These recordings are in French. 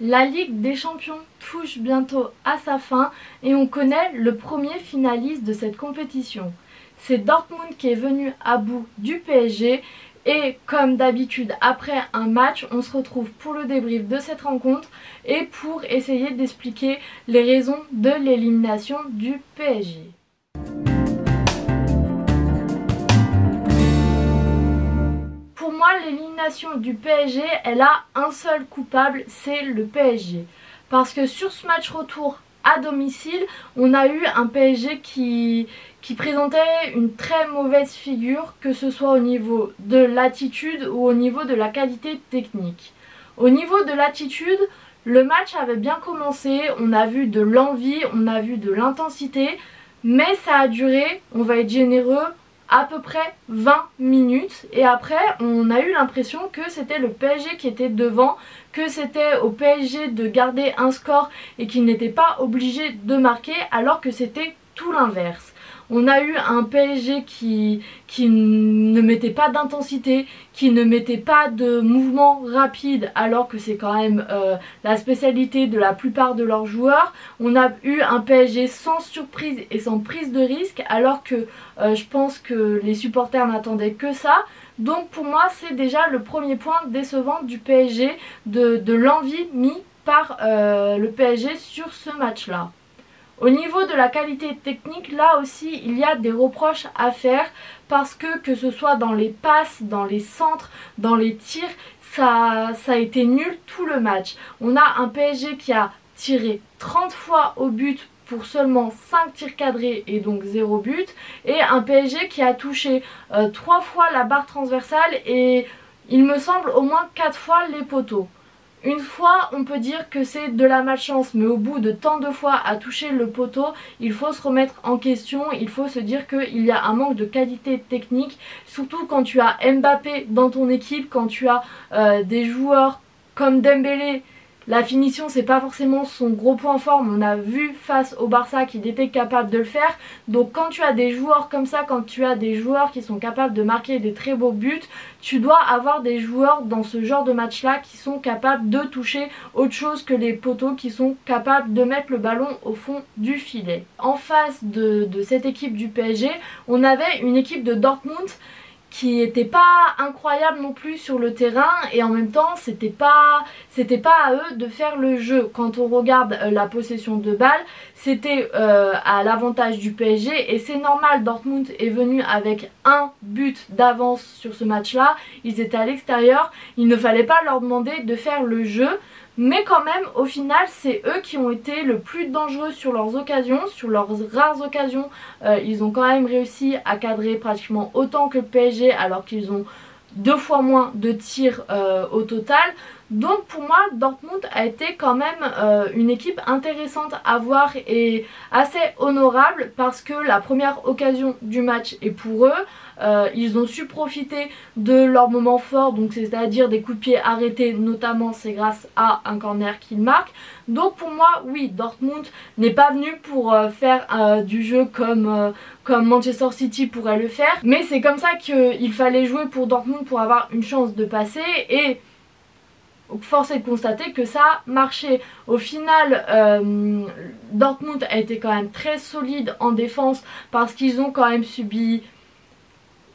La Ligue des Champions touche bientôt à sa fin et on connaît le premier finaliste de cette compétition. C'est Dortmund qui est venu à bout du PSG et comme d'habitude après un match, on se retrouve pour le débrief de cette rencontre et pour essayer d'expliquer les raisons de l'élimination du PSG. Pour moi, l'élimination du PSG, elle a un seul coupable, c'est le PSG. Parce que sur ce match retour à domicile, on a eu un PSG qui présentait une très mauvaise figure, que ce soit au niveau de l'attitude ou au niveau de la qualité technique. Au niveau de l'attitude, le match avait bien commencé, on a vu de l'envie, on a vu de l'intensité, mais ça a duré, on va être généreux, à peu près 20 minutes et après on a eu l'impression que c'était le PSG qui était devant, que c'était au PSG de garder un score et qu'il n'était pas obligé de marquer alors que c'était tout l'inverse. On a eu un PSG qui ne mettait pas d'intensité, qui ne mettait pas de mouvement rapide alors que c'est quand même la spécialité de la plupart de leurs joueurs. On a eu un PSG sans surprise et sans prise de risque alors que je pense que les supporters n'attendaient que ça. Donc pour moi c'est déjà le premier point décevant du PSG, de l'envie mis par le PSG sur ce match-là. Au niveau de la qualité technique, là aussi, il y a des reproches à faire parce que ce soit dans les passes, dans les centres, dans les tirs, ça a été nul tout le match. On a un PSG qui a tiré 30 fois au but pour seulement 5 tirs cadrés et donc 0 but. Et un PSG qui a touché 3 fois la barre transversale et il me semble au moins 4 fois les poteaux. Une fois, on peut dire que c'est de la malchance, mais au bout de tant de fois à toucher le poteau, il faut se remettre en question, il faut se dire qu'il y a un manque de qualité technique, surtout quand tu as Mbappé dans ton équipe, quand tu as des joueurs comme Dembélé. La finition, c'est pas forcément son gros point fort, mais on a vu face au Barça qu'il était capable de le faire. Donc quand tu as des joueurs comme ça, quand tu as des joueurs qui sont capables de marquer des très beaux buts, tu dois avoir des joueurs dans ce genre de match-là qui sont capables de toucher autre chose que les poteaux, qui sont capables de mettre le ballon au fond du filet. En face de cette équipe du PSG, on avait une équipe de Dortmund qui n'était pas incroyable non plus sur le terrain et en même temps c'était pas à eux de faire le jeu. Quand on regarde la possession de balle, c'était à l'avantage du PSG et c'est normal, Dortmund est venu avec un but d'avance sur ce match là, ils étaient à l'extérieur, il ne fallait pas leur demander de faire le jeu. Mais quand même, au final, c'est eux qui ont été le plus dangereux sur leurs occasions, sur leurs rares occasions. Ils ont quand même réussi à cadrer pratiquement autant que le PSG alors qu'ils ont 2 fois moins de tirs au total. Donc pour moi, Dortmund a été quand même une équipe intéressante à voir et assez honorable parce que la première occasion du match est pour eux. Ils ont su profiter de leur moment fort, donc c'est-à-dire des coups de pied arrêtés, notamment c'est grâce à un corner qu'ils marquent. Donc pour moi, oui, Dortmund n'est pas venu pour faire du jeu comme Manchester City pourrait le faire. Mais c'est comme ça qu'il fallait jouer pour Dortmund pour avoir une chance de passer et force est de constater que ça a marché. Au final, Dortmund a été quand même très solide en défense parce qu'ils ont quand même subi,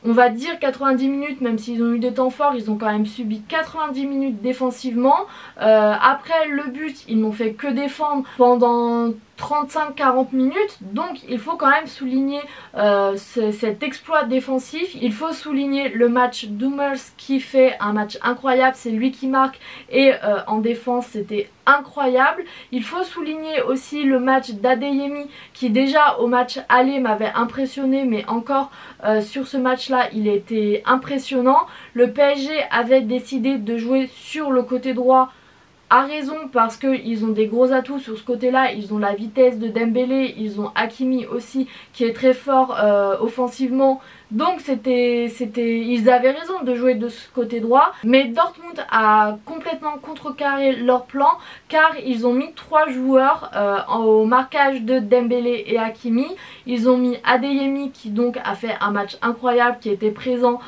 on va dire 90 minutes, même s'ils ont eu des temps forts, ils ont quand même subi 90 minutes défensivement. Après le but, ils n'ont fait que défendre pendant 35-40 minutes, donc il faut quand même souligner cet exploit défensif. Il faut souligner le match d'Hummels qui fait un match incroyable, c'est lui qui marque et en défense c'était incroyable. Il faut souligner aussi le match d'Adeyemi qui déjà au match aller m'avait impressionné, mais encore sur ce match là il était impressionnant. Le PSG avait décidé de jouer sur le côté droit a raison parce qu'ils ont des gros atouts sur ce côté là, ils ont la vitesse de Dembélé, ils ont Hakimi aussi qui est très fort offensivement, donc ils avaient raison de jouer de ce côté droit. Mais Dortmund a complètement contrecarré leur plan car ils ont mis 3 joueurs au marquage de Dembélé et Hakimi. Ils ont mis Adeyemi qui donc a fait un match incroyable, qui était présent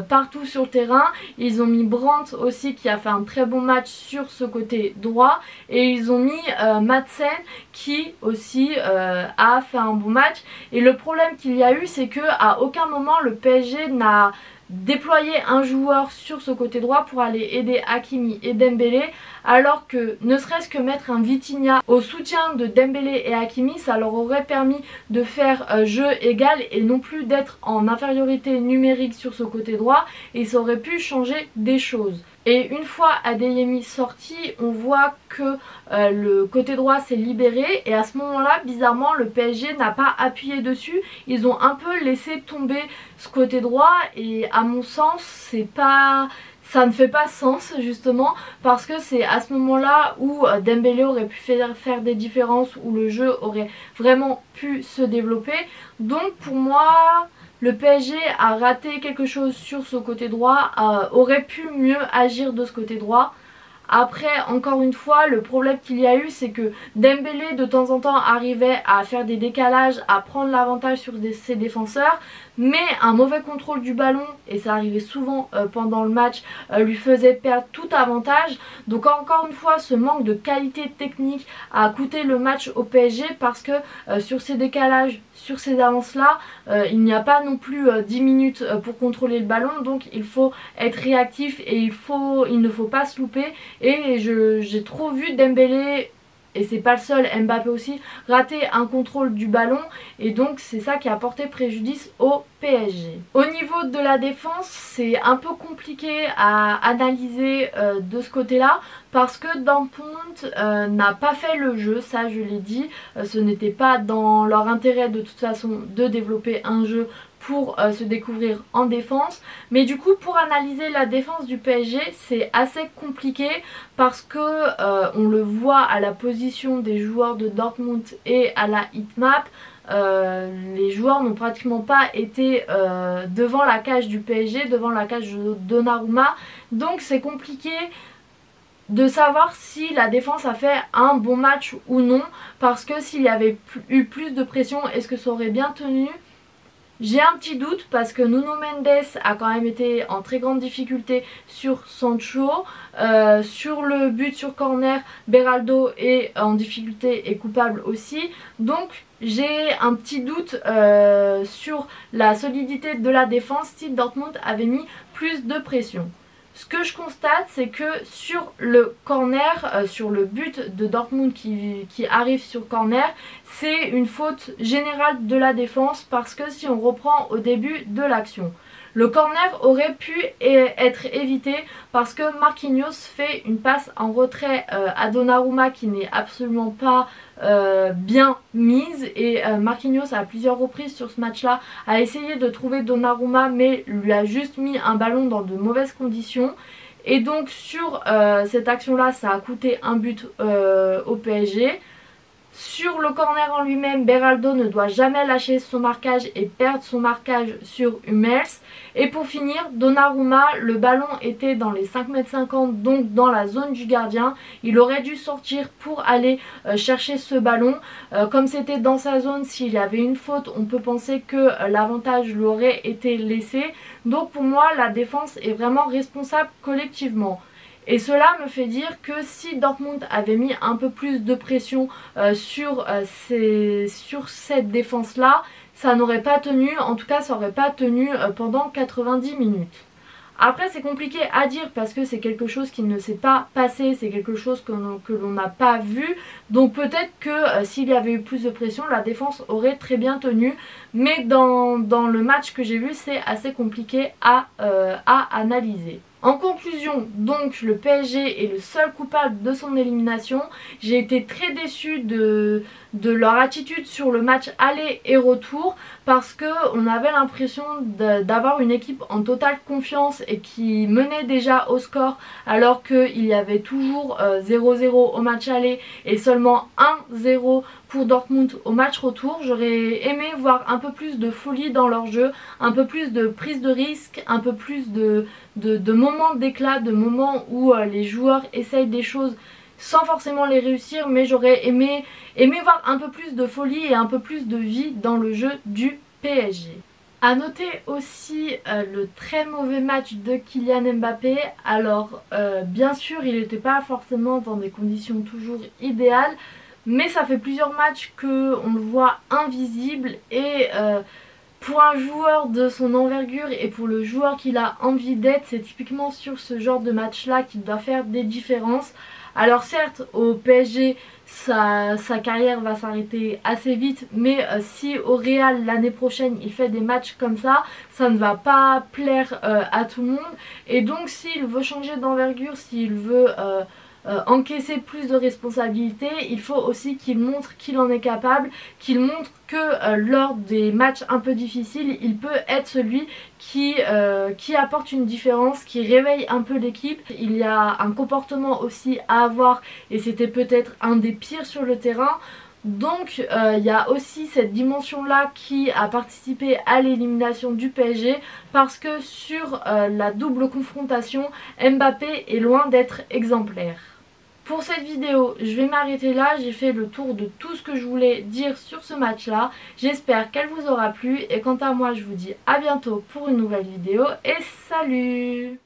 partout sur le terrain. Ils ont mis Brandt aussi qui a fait un très bon match sur ce côté droit et ils ont mis Madsen qui aussi a fait un bon match. Et le problème qu'il y a eu, c'est que à aucun moment le PSG n'a déployer un joueur sur ce côté droit pour aller aider Hakimi et Dembélé, alors que ne serait-ce que mettre un Vitinha au soutien de Dembélé et Hakimi, ça leur aurait permis de faire jeu égal et non plus d'être en infériorité numérique sur ce côté droit, et ça aurait pu changer des choses. Et une fois Adeyemi sorti, on voit que le côté droit s'est libéré et à ce moment-là, bizarrement, le PSG n'a pas appuyé dessus. Ils ont un peu laissé tomber ce côté droit et à mon sens, ça ne fait pas sens justement parce que c'est à ce moment-là où Dembélé aurait pu faire des différences, où le jeu aurait vraiment pu se développer. Donc pour moi, le PSG a raté quelque chose sur ce côté droit, aurait pu mieux agir de ce côté droit. Après, encore une fois, le problème qu'il y a eu, c'est que Dembélé de temps en temps arrivait à faire des décalages, à prendre l'avantage sur ses défenseurs, mais un mauvais contrôle du ballon, et ça arrivait souvent pendant le match, lui faisait perdre tout avantage. Donc encore une fois, ce manque de qualité technique a coûté le match au PSG parce que sur ces décalages, sur ces avances là, il n'y a pas non plus 10 minutes pour contrôler le ballon, donc il faut être réactif et il ne faut pas se louper. Et j'ai trop vu Dembélé, et c'est pas le seul, Mbappé aussi, rater un contrôle du ballon, et donc c'est ça qui a porté préjudice au PSG. Au niveau de la défense, c'est un peu compliqué à analyser de ce côté là parce que Dortmund n'a pas fait le jeu, ça je l'ai dit, ce n'était pas dans leur intérêt de toute façon de développer un jeu pour se découvrir en défense. Mais du coup, pour analyser la défense du PSG, c'est assez compliqué parce que on le voit à la position des joueurs de Dortmund et à la heatmap. Les joueurs n'ont pratiquement pas été devant la cage du PSG, devant la cage de Donnarumma. Donc c'est compliqué de savoir si la défense a fait un bon match ou non, parce que s'il y avait eu plus de pression, est-ce que ça aurait bien tenu? J'ai un petit doute parce que Nuno Mendes a quand même été en très grande difficulté sur Sancho. Sur le but sur corner, Beraldo est en difficulté et coupable aussi. Donc j'ai un petit doute sur la solidité de la défense si Dortmund avait mis plus de pression. Ce que je constate, c'est que sur le corner, sur le but de Dortmund qui arrive sur corner, c'est une faute générale de la défense parce que si on reprend au début de l'action, le corner aurait pu être évité parce que Marquinhos fait une passe en retrait à Donnarumma qui n'est absolument pas bien mise, et Marquinhos à plusieurs reprises sur ce match là a essayé de trouver Donnarumma mais lui a juste mis un ballon dans de mauvaises conditions, et donc sur cette action là ça a coûté un but au PSG. Sur le corner en lui-même, Beraldo ne doit jamais lâcher son marquage et perdre son marquage sur Hummels. Et pour finir, Donnarumma, le ballon était dans les 5,50 m, donc dans la zone du gardien. Il aurait dû sortir pour aller chercher ce ballon. Comme c'était dans sa zone, s'il y avait une faute, on peut penser que l'avantage lui aurait été laissé. Donc pour moi, la défense est vraiment responsable collectivement. Et cela me fait dire que si Dortmund avait mis un peu plus de pression sur cette défense là, ça n'aurait pas tenu, en tout cas ça n'aurait pas tenu pendant 90 minutes. Après c'est compliqué à dire parce que c'est quelque chose qui ne s'est pas passé, c'est quelque chose que l'on n'a pas vu. Donc peut-être que s'il y avait eu plus de pression, la défense aurait très bien tenu. Mais dans le match que j'ai vu, c'est assez compliqué à analyser. En conclusion, donc le PSG est le seul coupable de son élimination. J'ai été très déçue de leur attitude sur le match aller et retour parce qu'on avait l'impression d'avoir une équipe en totale confiance et qui menait déjà au score alors qu'il y avait toujours 0-0 au match aller et seulement 1-0 pour Dortmund au match retour. J'aurais aimé voir un peu plus de folie dans leur jeu, un peu plus de prise de risque, un peu plus de moments d'éclat, de moments où les joueurs essayent des choses sans forcément les réussir, mais j'aurais aimé voir un peu plus de folie et un peu plus de vie dans le jeu du PSG. A noter aussi le très mauvais match de Kylian Mbappé. Alors bien sûr il n'était pas forcément dans des conditions toujours idéales, mais ça fait plusieurs matchs qu'on le voit invisible et pour un joueur de son envergure et pour le joueur qu'il a envie d'être, c'est typiquement sur ce genre de match là qu'il doit faire des différences. Alors certes au PSG sa carrière va s'arrêter assez vite, mais si au Real l'année prochaine il fait des matchs comme ça ne va pas plaire à tout le monde. Et donc s'il veut changer d'envergure, s'il veut encaisser plus de responsabilités, il faut aussi qu'il montre qu'il en est capable, qu'il montre que lors des matchs un peu difficiles, il peut être celui qui apporte une différence, qui réveille un peu l'équipe. Il y a un comportement aussi à avoir et c'était peut-être un des pires sur le terrain. Donc il y a aussi cette dimension là qui a participé à l'élimination du PSG, parce que sur la double confrontation, Mbappé est loin d'être exemplaire. Pour cette vidéo, je vais m'arrêter là. J'ai fait le tour de tout ce que je voulais dire sur ce match là. J'espère qu'elle vous aura plu et quant à moi je vous dis à bientôt pour une nouvelle vidéo et salut!